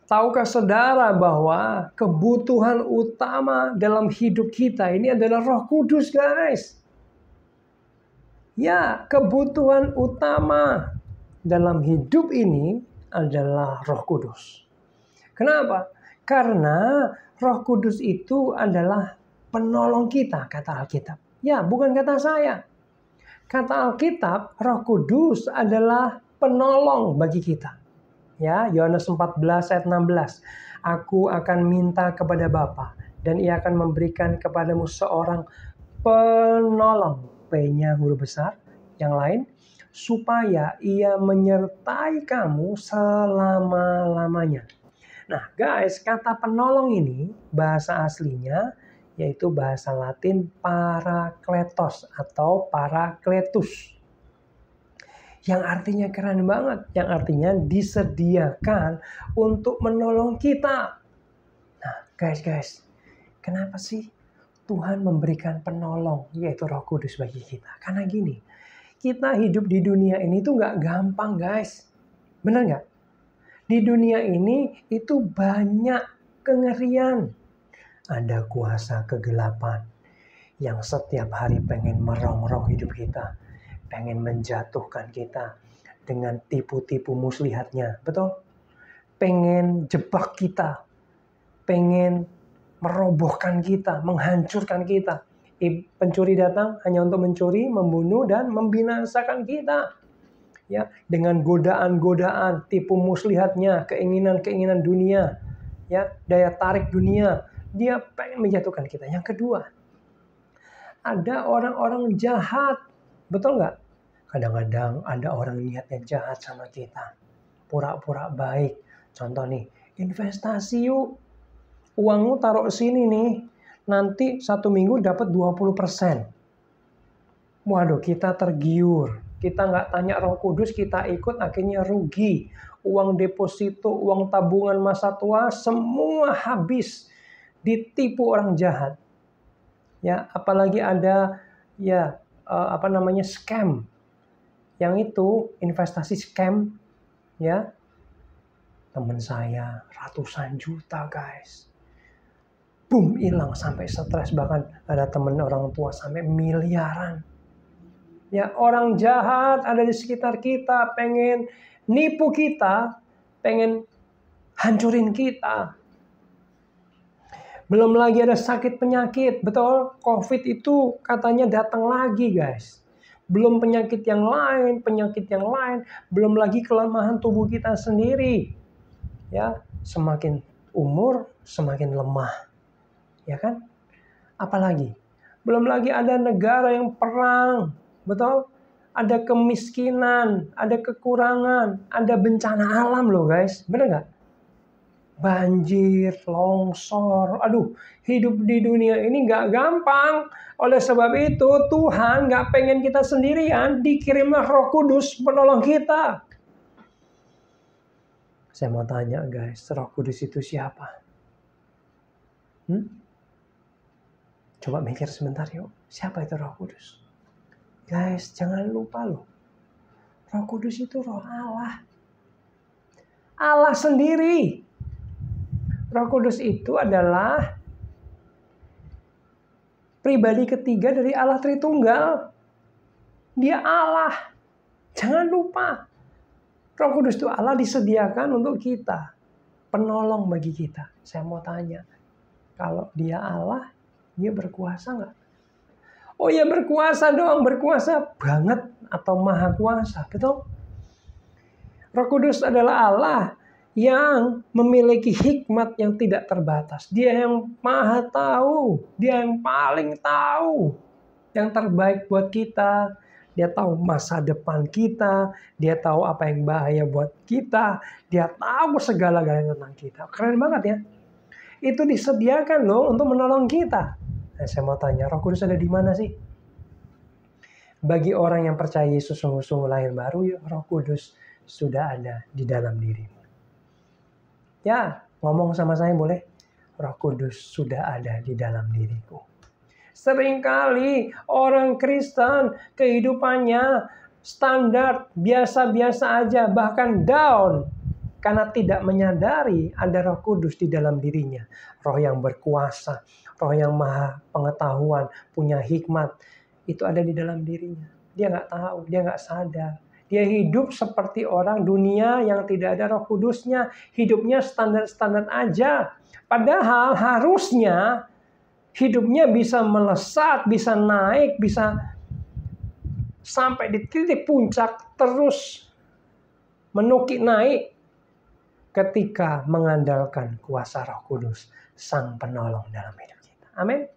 Tahukah saudara bahwa kebutuhan utama dalam hidup kita ini adalah Roh Kudus, guys? Ya, kebutuhan utama dalam hidup ini adalah Roh Kudus. Kenapa? Karena Roh Kudus itu adalah penolong kita, kata Alkitab. Ya, bukan kata saya. Kata Alkitab, Roh Kudus adalah penolong bagi kita. Ya, Yohanes 14 ayat 16. Aku akan minta kepada Bapa dan Ia akan memberikan kepadamu seorang penolong. P-nya huruf besar, yang lain, supaya Ia menyertai kamu selama-lamanya. Nah, guys, kata penolong ini bahasa aslinya yaitu bahasa Latin parakletos atau parakletus. Yang artinya keren banget, yang artinya disediakan untuk menolong kita. Nah, guys, kenapa sih Tuhan memberikan penolong, yaitu Roh Kudus bagi kita? Karena gini, kita hidup di dunia ini tuh gak gampang, guys. Benar gak? Di dunia ini itu banyak kengerian. Ada kuasa kegelapan yang setiap hari pengen merongrong hidup kita. Pengen menjatuhkan kita dengan tipu-tipu muslihatnya. Betul? Pengen jebak kita. Pengen merobohkan kita, menghancurkan kita. Pencuri datang hanya untuk mencuri, membunuh, dan membinasakan kita. Ya, dengan godaan-godaan, tipu muslihatnya, keinginan-keinginan dunia, ya, daya tarik dunia, dia pengen menjatuhkan kita. Yang kedua, ada orang-orang jahat, betul nggak? Kadang-kadang ada orang niatnya jahat sama kita, pura-pura baik. Contoh nih, investasi yuk, uangmu taruh sini nih, nanti 1 minggu dapat 20%. Waduh, kita tergiur. Kita nggak tanya Roh Kudus, kita ikut, akhirnya rugi. Uang deposito, uang tabungan masa tua, semua habis. Ditipu orang jahat. Ya, apalagi ada scam. Yang itu investasi scam, ya. Teman saya ratusan juta, guys. Boom, hilang sampai stres, bahkan ada teman orang tua sampai miliaran. Ya, orang jahat ada di sekitar kita, pengen nipu kita, pengen hancurin kita. Belum lagi ada sakit penyakit, betul? COVID itu katanya datang lagi, guys. Belum penyakit yang lain, belum lagi kelemahan tubuh kita sendiri. Ya, semakin umur semakin lemah. Ya kan? Apalagi? Belum lagi ada negara yang perang. Betul? Ada kemiskinan, ada kekurangan, ada bencana alam loh, guys. Bener nggak? Banjir, longsor. Aduh, hidup di dunia ini nggak gampang. Oleh sebab itu, Tuhan nggak pengen kita sendirian. Dikirimlah Roh Kudus menolong kita. Saya mau tanya, guys, Roh Kudus itu siapa? Coba mikir sebentar yuk. Siapa itu Roh Kudus? Guys, jangan lupa loh. Roh Kudus itu Roh Allah. Allah sendiri. Roh Kudus itu adalah pribadi ketiga dari Allah Tritunggal. Dia Allah. Jangan lupa. Roh Kudus itu Allah disediakan untuk kita. Penolong bagi kita. Saya mau tanya. Kalau dia Allah, dia berkuasa nggak? Oh ya, berkuasa dong, berkuasa banget atau maha kuasa, betul? Roh Kudus adalah Allah yang memiliki hikmat yang tidak terbatas. Dia yang maha tahu, dia yang paling tahu yang terbaik buat kita. Dia tahu masa depan kita, dia tahu apa yang bahaya buat kita, dia tahu segala-galanya tentang kita. Keren banget ya. Itu disediakan loh untuk menolong kita. Nah, saya mau tanya, Roh Kudus ada di mana sih? Bagi orang yang percaya Yesus sungguh-sungguh lahir baru, Roh Kudus sudah ada di dalam dirimu. Ya, ngomong sama saya boleh? Roh Kudus sudah ada di dalam diriku. Seringkali orang Kristen kehidupannya standar, biasa-biasa aja, bahkan down. karena tidak menyadari ada Roh Kudus di dalam dirinya. Roh yang berkuasa, roh yang maha pengetahuan, punya hikmat, itu ada di dalam dirinya. Dia nggak tahu, dia nggak sadar. Dia hidup seperti orang dunia yang tidak ada Roh Kudusnya. Hidupnya standar-standar aja. Padahal harusnya hidupnya bisa melesat, bisa naik, bisa sampai di titik puncak, terus menukik naik ketika mengandalkan kuasa Roh Kudus, Sang Penolong dalam hidup kita. Amin.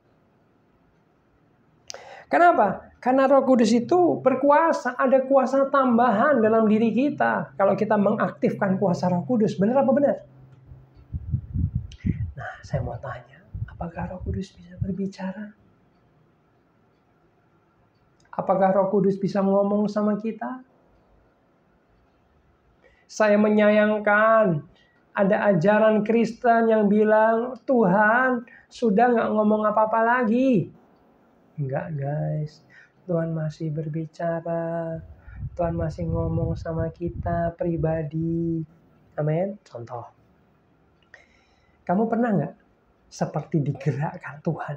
Kenapa? Karena Roh Kudus itu berkuasa, ada kuasa tambahan dalam diri kita. Kalau kita mengaktifkan kuasa Roh Kudus, benar apa benar? Nah, saya mau tanya, apakah Roh Kudus bisa berbicara? Apakah Roh Kudus bisa ngomong sama kita? Saya menyayangkan ada ajaran Kristen yang bilang Tuhan sudah nggak ngomong apa-apa lagi. Enggak guys, Tuhan masih berbicara. Tuhan masih ngomong sama kita pribadi. Amin. Contoh, kamu pernah nggak seperti digerakkan Tuhan?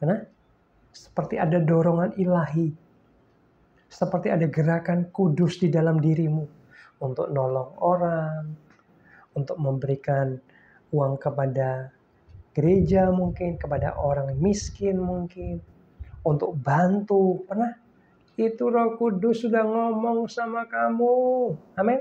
Pernah? Seperti ada dorongan ilahi. Seperti ada gerakan kudus di dalam dirimu untuk nolong orang, untuk memberikan uang kepada gereja mungkin, kepada orang miskin mungkin, untuk bantu. Pernah? Itu Roh Kudus sudah ngomong sama kamu. Amin.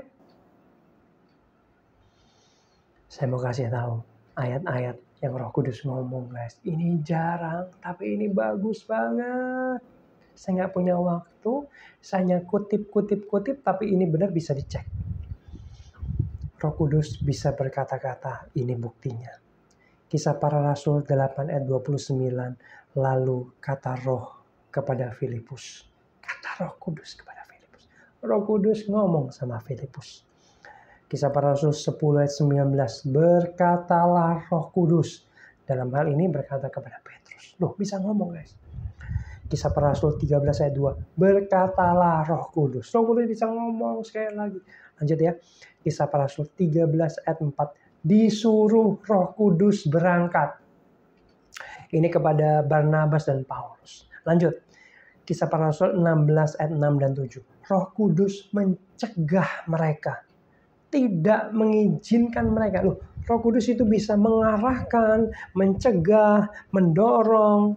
Saya mau kasih tahu ayat-ayat yang Roh Kudus ngomong guys. Ini jarang, tapi ini bagus banget. Saya nggak punya waktu, saya hanya kutip, tapi ini benar bisa dicek. Roh Kudus bisa berkata-kata, ini buktinya. Kisah Para Rasul 8 ayat 29, lalu kata Roh kepada Filipus. Kata Roh Kudus kepada Filipus. Roh Kudus ngomong sama Filipus. Kisah Para Rasul 10 ayat 19, berkatalah Roh Kudus. Dalam hal ini berkata kepada Petrus. Loh, bisa ngomong guys. Kisah Para Rasul 13 ayat 2. Berkatalah Roh Kudus. Roh Kudus bisa ngomong sekali lagi. Lanjut ya. Kisah Para Rasul 13 ayat 4. Disuruh Roh Kudus berangkat. Ini kepada Barnabas dan Paulus. Lanjut. Kisah Para Rasul 16 ayat 6 dan 7. Roh Kudus mencegah mereka. Tidak mengizinkan mereka. Loh, Roh Kudus itu bisa mengarahkan, mencegah, mendorong.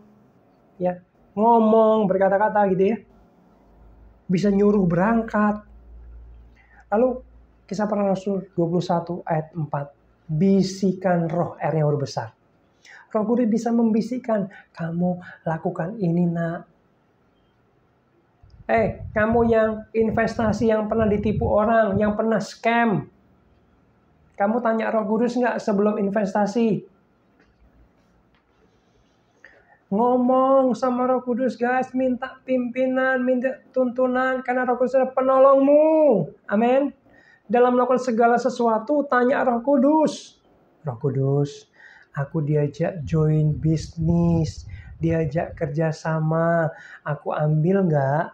Ya. Ngomong, berkata-kata gitu ya. Bisa nyuruh berangkat. Lalu Kisah Para Rasul 21 ayat 4. Bisikan roh, R yang huruf besar. Roh Kudus bisa membisikkan. Kamu lakukan ini nak. Kamu yang investasi, yang pernah ditipu orang, yang pernah scam. Kamu tanya Roh Kudus nggak sebelum investasi? Ngomong sama Roh Kudus guys, minta pimpinan, minta tuntunan, karena Roh Kudus adalah penolongmu. Amin. Dalam melakukan segala sesuatu, tanya Roh Kudus. Roh Kudus, aku diajak join bisnis, diajak kerjasama, aku ambil nggak?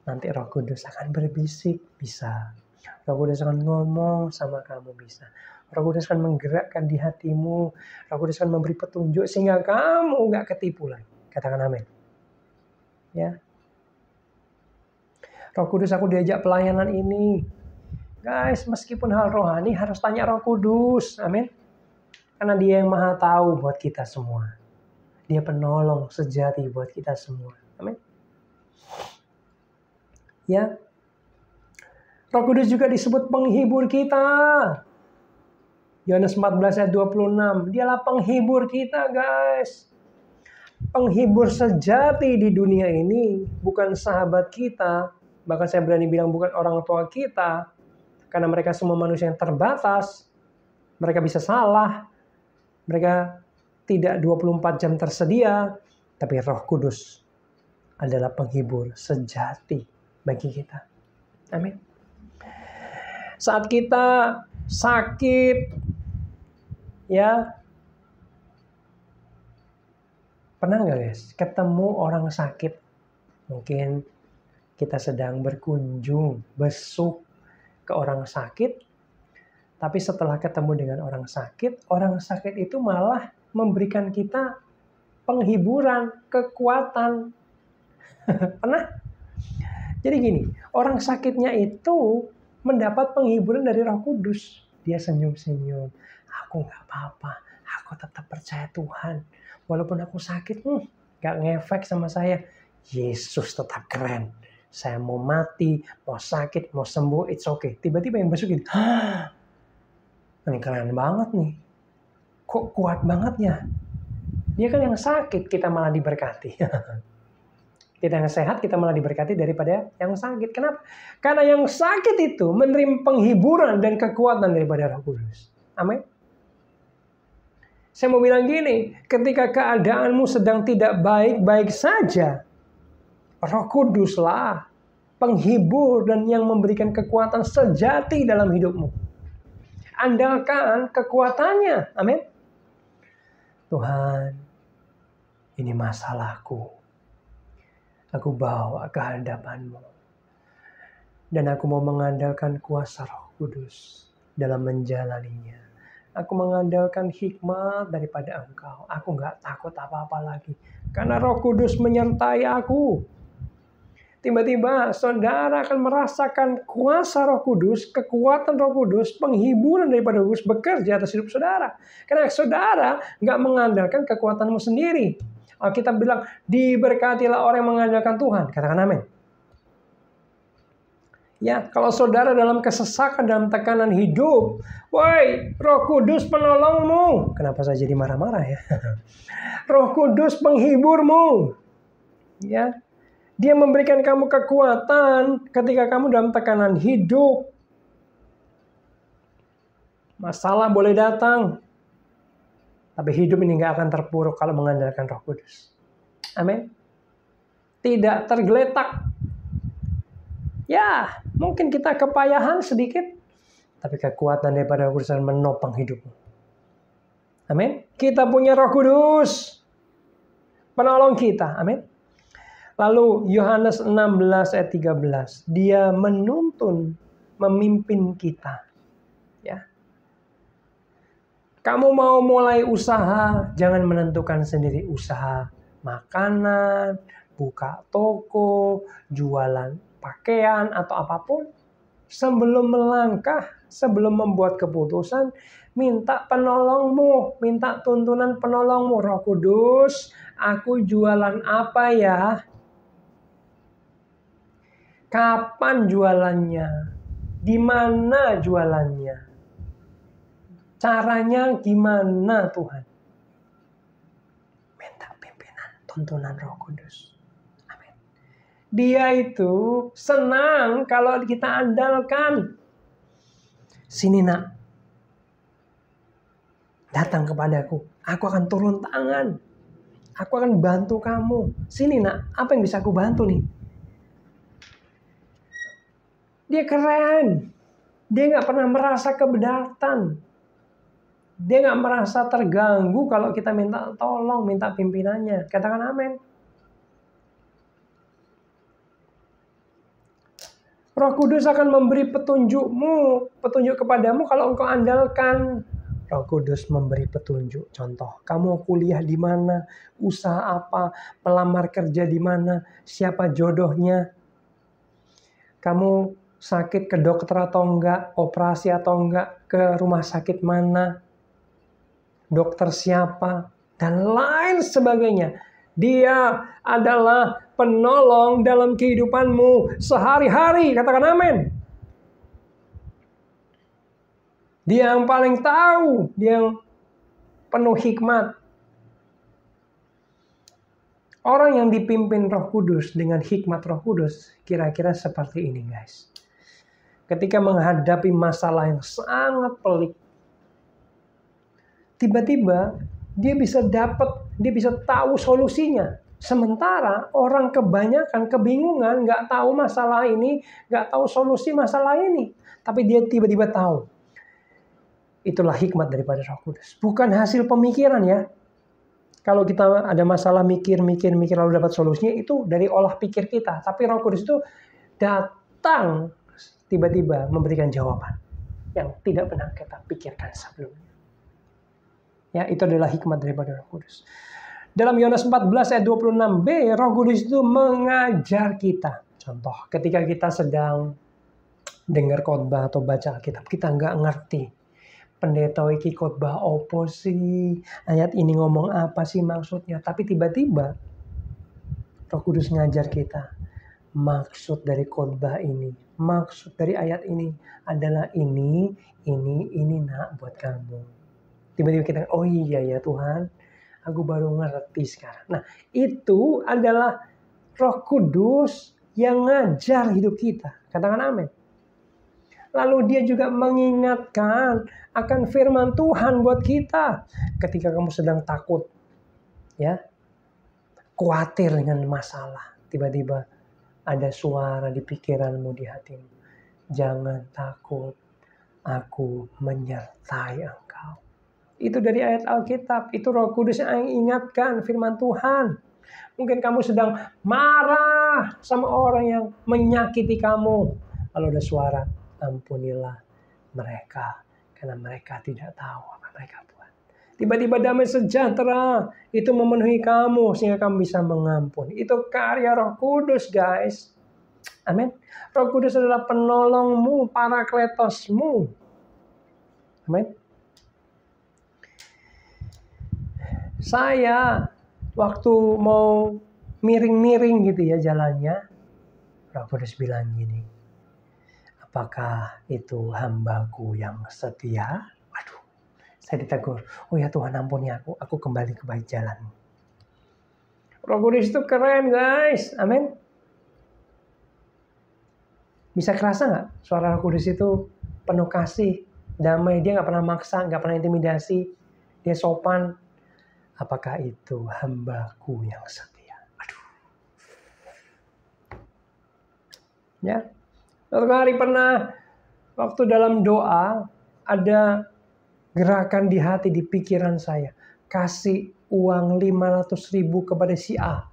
Nanti Roh Kudus akan berbisik, bisa. Roh Kudus akan ngomong sama kamu, bisa. Roh Kudus akan menggerakkan di hatimu. Roh Kudus akan memberi petunjuk sehingga kamu nggak ketipu lagi. Katakan amin. Ya. Roh Kudus, aku diajak pelayanan ini. Guys, meskipun hal rohani harus tanya Roh Kudus. Amin. Karena dia yang maha tahu buat kita semua. Dia penolong sejati buat kita semua. Amin. Ya. Roh Kudus juga disebut penghibur kita. Yohanes 14 ayat 26. Dialah penghibur kita guys. Penghibur sejati di dunia ini. Bukan sahabat kita. Bahkan saya berani bilang bukan orang tua kita. Karena mereka semua manusia yang terbatas. Mereka bisa salah. Mereka tidak 24 jam tersedia. Tapi Roh Kudus adalah penghibur sejati bagi kita. Amin. Saat kita sakit, ya, pernah nggak guys ketemu orang sakit? Mungkin kita sedang berkunjung, besuk ke orang sakit, tapi setelah ketemu dengan orang sakit itu malah memberikan kita penghiburan, kekuatan. Pernah? Jadi gini, orang sakitnya itu mendapat penghiburan dari Roh Kudus. Dia senyum-senyum. Aku nggak apa-apa, aku tetap percaya Tuhan. Walaupun aku sakit, nggak ngefek sama saya. Yesus tetap keren. Saya mau mati, mau sakit, mau sembuh, it's okay. Tiba-tiba yang besok gini, ini keren banget nih. Kok kuat banget ya? Dia kan yang sakit, kita malah diberkati. Kita yang sehat, kita malah diberkati daripada yang sakit. Kenapa? Karena yang sakit itu menerima penghiburan dan kekuatan daripada Roh Kudus. Amin. Saya mau bilang gini, ketika keadaanmu sedang tidak baik-baik saja, Roh Kuduslah penghibur dan yang memberikan kekuatan sejati dalam hidupmu. Andalkan kekuatannya. Amin. Tuhan, ini masalahku. Aku bawa ke hadapan-Mu. Dan aku mau mengandalkan kuasa Roh Kudus dalam menjalaninya. Aku mengandalkan hikmat daripada Engkau. Aku gak takut apa-apa lagi. Karena Roh Kudus menyertai aku. Tiba-tiba saudara akan merasakan kuasa Roh Kudus, kekuatan Roh Kudus, penghiburan daripada Roh Kudus bekerja atas hidup saudara. Karena saudara nggak mengandalkan kekuatanmu sendiri. Alkitab bilang, diberkatilah orang yang mengandalkan Tuhan. Katakan amin. Ya, kalau saudara dalam kesesakan, dalam tekanan hidup, woi, Roh Kudus penolongmu. Kenapa saya jadi marah-marah ya? Roh Kudus penghiburmu. Ya. Dia memberikan kamu kekuatan ketika kamu dalam tekanan hidup. Masalah boleh datang. Tapi hidup ini gak akan terpuruk kalau mengandalkan Roh Kudus. Amin. Tidak tergeletak. Ya, mungkin kita kepayahan sedikit. Tapi kekuatan daripada Roh Kudus menopang hidupmu. Amin. Kita punya Roh Kudus. Penolong kita. Amin. Lalu Yohanes 16 ayat 13. Dia menuntun, memimpin kita. Ya. Kamu mau mulai usaha, jangan menentukan sendiri usaha makanan, buka toko, jualan pakaian atau apapun. Sebelum melangkah, sebelum membuat keputusan, minta penolongmu, minta tuntunan penolongmu. Roh Kudus, aku jualan apa ya? Kapan jualannya? Di mana jualannya? Caranya gimana Tuhan? Minta pimpinan, tuntunan Roh Kudus. Amin. Dia itu senang kalau kita andalkan. Sini nak. Datang kepadaku. Aku akan turun tangan. Aku akan bantu kamu. Sini nak, apa yang bisa aku bantu nih? Dia keren. Dia gak pernah merasa keberatan. Dia gak merasa terganggu kalau kita minta tolong, minta pimpinannya. Katakan amin. Roh Kudus akan memberi petunjuk kepadamu kalau engkau andalkan. Roh Kudus memberi petunjuk. Contoh, kamu kuliah di mana, usaha apa, pelamar kerja di mana, siapa jodohnya. Kamu sakit ke dokter atau enggak, operasi atau enggak, ke rumah sakit mana, dokter siapa, dan lain sebagainya. Dia adalah penolong dalam kehidupanmu sehari-hari. Katakan amin. Dia yang paling tahu, dia yang penuh hikmat. Orang yang dipimpin Roh Kudus dengan hikmat Roh Kudus kira-kira seperti ini, guys. Ketika menghadapi masalah yang sangat pelik, tiba-tiba dia bisa tahu solusinya. Sementara orang kebanyakan kebingungan, nggak tahu masalah ini, nggak tahu solusi masalah ini. Tapi dia tiba-tiba tahu. Itulah hikmat daripada Roh Kudus. Bukan hasil pemikiran ya. Kalau kita ada masalah mikir lalu dapat solusinya, itu dari olah pikir kita. Tapi Roh Kudus itu datang tiba-tiba memberikan jawaban yang tidak pernah kita pikirkan sebelumnya. Ya, itu adalah hikmat daripada Roh Kudus. Dalam Yohanes 14 ayat 26b, Roh Kudus itu mengajar kita. Contoh, ketika kita sedang dengar khotbah atau baca Alkitab, kita nggak ngerti. Pendeta iki khotbah opo sih? Ayat ini ngomong apa sih maksudnya? Tapi tiba-tiba Roh Kudus ngajar kita. Maksud dari khotbah ini, maksud dari ayat ini adalah ini nak buat kamu. Tiba-tiba kita, oh iya ya Tuhan, aku baru ngerti sekarang. Nah, itu adalah Roh Kudus yang ngajar hidup kita. Katakan amin. Lalu dia juga mengingatkan akan firman Tuhan buat kita. Ketika kamu sedang takut, ya, khawatir dengan masalah, tiba-tiba ada suara di pikiranmu, di hatimu. Jangan takut, aku menyertai engkau. Itu dari ayat Alkitab. Itu Roh Kudus yang ingatkan firman Tuhan. Mungkin kamu sedang marah sama orang yang menyakiti kamu. Lalu ada suara, ampunilah mereka, karena mereka tidak tahu apa mereka buat. Tiba-tiba damai sejahtera itu memenuhi kamu sehingga kamu bisa mengampuni. Itu karya Roh Kudus, guys. Amin. Roh Kudus adalah penolongmu, parakletosmu. Amin. Saya waktu mau miring-miring gitu ya jalannya, Roh Kudus bilang gini, apakah itu hambaku yang setia? Waduh, saya ditegur, oh ya Tuhan ampuni aku kembali ke baik jalan. Roh Kudus itu keren, guys. Amin. Bisa kerasa nggak suara Roh Kudus itu penuh kasih, damai, dia nggak pernah maksa, nggak pernah intimidasi, dia sopan. Apakah itu hambaku yang setia? Aduh. Ya. Suatu hari pernah waktu dalam doa ada gerakan di hati, di pikiran saya. Kasih uang 500.000 kepada si A.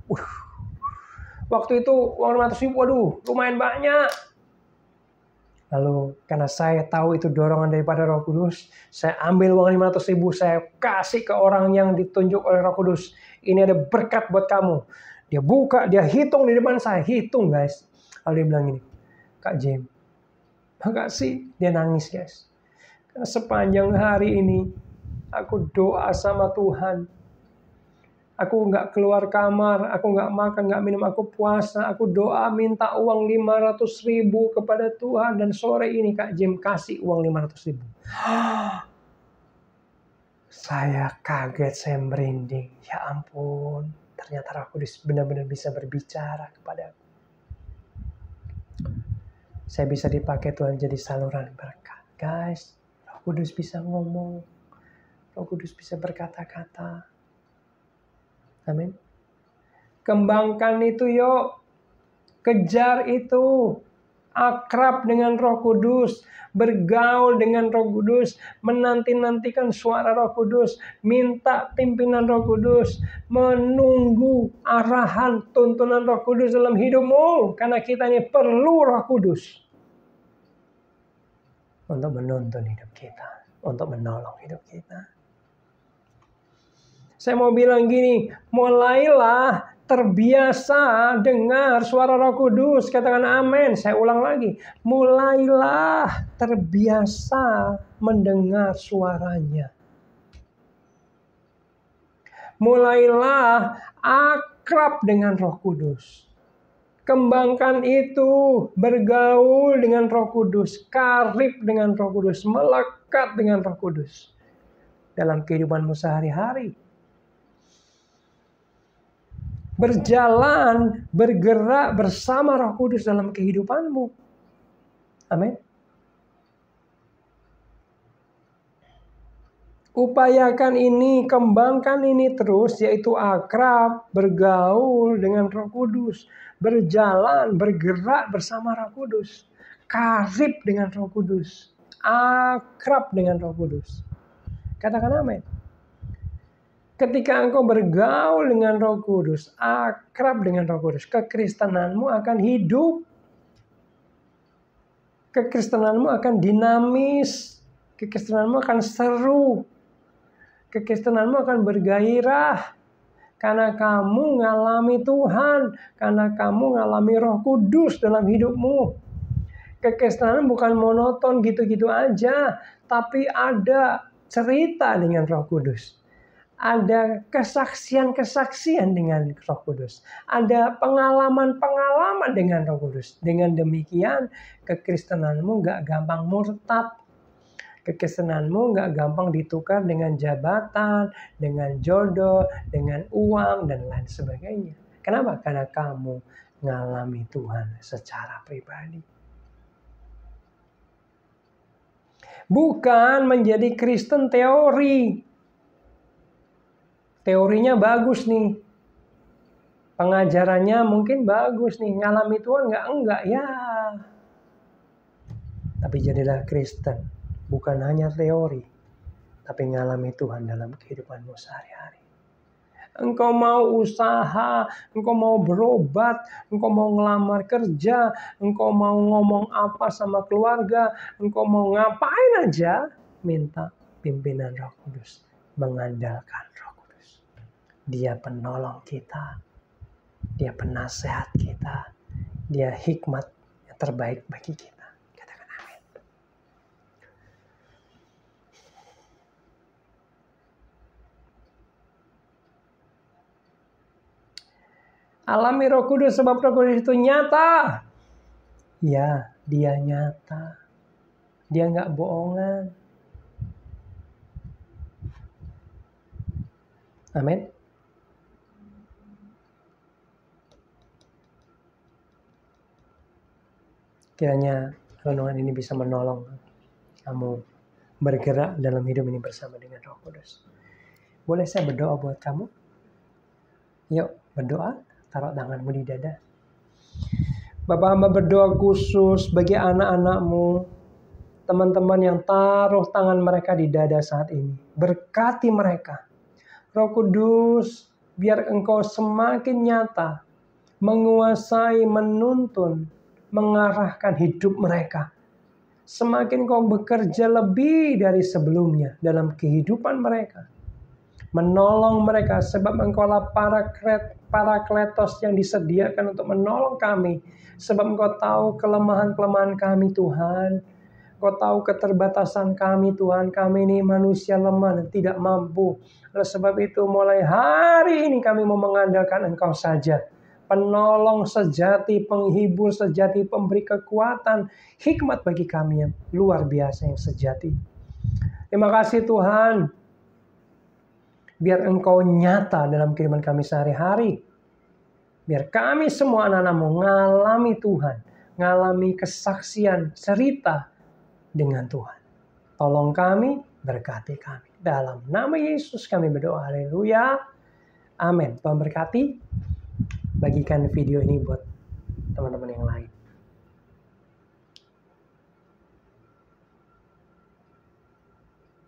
Waktu itu uang 500.000, waduh lumayan banyak. Lalu karena saya tahu itu dorongan daripada Roh Kudus, saya ambil uang 500.000, saya kasih ke orang yang ditunjuk oleh Roh Kudus. Ini ada berkat buat kamu. Dia buka, dia hitung di depan saya, hitung guys. Lalu dia bilang gini, Kak Jim, makasih. Dia nangis guys. Karena sepanjang hari ini aku doa sama Tuhan. Aku nggak keluar kamar, aku nggak makan, nggak minum, aku puasa, aku doa minta uang 500.000 kepada Tuhan. Dan sore ini Kak Jim kasih uang 500.000. Saya kaget, saya merinding. Ya ampun, ternyata Roh Kudus benar-benar bisa berbicara kepada aku. Saya bisa dipakai Tuhan jadi saluran berkat. Guys, Roh Kudus bisa ngomong. Roh Kudus bisa berkata-kata. Amin. Kembangkan itu yuk. Kejar itu. Akrab dengan Roh Kudus. Bergaul dengan Roh Kudus. Menanti-nantikan suara Roh Kudus. Minta pimpinan Roh Kudus. Menunggu arahan tuntunan Roh Kudus dalam hidupmu. Karena kita ini perlu Roh Kudus. Untuk menuntun hidup kita. Untuk menolong hidup kita. Saya mau bilang gini, mulailah terbiasa dengar suara Roh Kudus. Katakan amin. Saya ulang lagi. Mulailah terbiasa mendengar suaranya. Mulailah akrab dengan Roh Kudus. Kembangkan itu, bergaul dengan Roh Kudus, karib dengan Roh Kudus, melekat dengan Roh Kudus dalam kehidupanmu sehari-hari. Berjalan, bergerak bersama Roh Kudus dalam kehidupanmu. Amin. Upayakan ini, kembangkan ini terus, yaitu akrab, bergaul dengan Roh Kudus. Berjalan, bergerak bersama Roh Kudus. Karib dengan Roh Kudus. Akrab dengan Roh Kudus. Katakan amin. Ketika engkau bergaul dengan Roh Kudus, akrab dengan Roh Kudus, kekristenanmu akan hidup. Kekristenanmu akan dinamis. Kekristenanmu akan seru. Kekristenanmu akan bergairah. Karena kamu ngalami Tuhan. Karena kamu ngalami Roh Kudus dalam hidupmu. Kekristenan bukan monoton gitu-gitu aja. Tapi ada cerita dengan Roh Kudus. Ada kesaksian-kesaksian dengan Roh Kudus. Ada pengalaman-pengalaman dengan Roh Kudus. Dengan demikian kekristenanmu gak gampang murtad. Kekristenanmu gak gampang ditukar dengan jabatan, dengan jodoh, dengan uang, dan lain sebagainya. Kenapa? Karena kamu ngalami Tuhan secara pribadi. Bukan menjadi Kristen teori. Teorinya bagus nih. Pengajarannya mungkin bagus nih. Ngalami Tuhan enggak ya. Tapi jadilah Kristen. Bukan hanya teori. Tapi ngalami Tuhan dalam kehidupanmu sehari-hari. Engkau mau usaha. Engkau mau berobat. Engkau mau ngelamar kerja. Engkau mau ngomong apa sama keluarga. Engkau mau ngapain aja. Minta pimpinan Roh Kudus. Mengandalkan Roh Kudus. Dia penolong kita. Dia penasehat kita. Dia hikmat yang terbaik bagi kita. Katakan amin. Alami Roh Kudus sebab Roh Kudus itu nyata. Ya, dia nyata. Dia nggak bohongan. Amin. Kiranya renungan ini bisa menolong kamu bergerak dalam hidup ini bersama dengan Roh Kudus. Boleh saya berdoa buat kamu? Yuk berdoa, taruh tanganmu di dada. Bapak hamba berdoa khusus bagi anak-anakmu, teman-teman yang taruh tangan mereka di dada saat ini. Berkati mereka. Roh Kudus, biar engkau semakin nyata, menguasai, menuntun, mengarahkan hidup mereka. Semakin kau bekerja lebih dari sebelumnya dalam kehidupan mereka. Menolong mereka sebab engkaulah parakletos yang disediakan untuk menolong kami. Sebab engkau tahu kelemahan-kelemahan kami Tuhan. Engkau tahu keterbatasan kami Tuhan. Kami ini manusia lemah dan tidak mampu. Oleh sebab itu mulai hari ini kami mau mengandalkan Engkau saja. Penolong sejati, penghibur sejati, pemberi kekuatan, hikmat bagi kami yang luar biasa yang sejati. Terima kasih Tuhan. Biar Engkau nyata dalam kehidupan kami sehari-hari. Biar kami semua anak-anak-Mu ngalami Tuhan. Ngalami kesaksian, cerita dengan Tuhan. Tolong kami, berkati kami. Dalam nama Yesus kami berdoa. Haleluya. Amin. Tuhan berkati. Bagikan video ini buat teman-teman yang lain.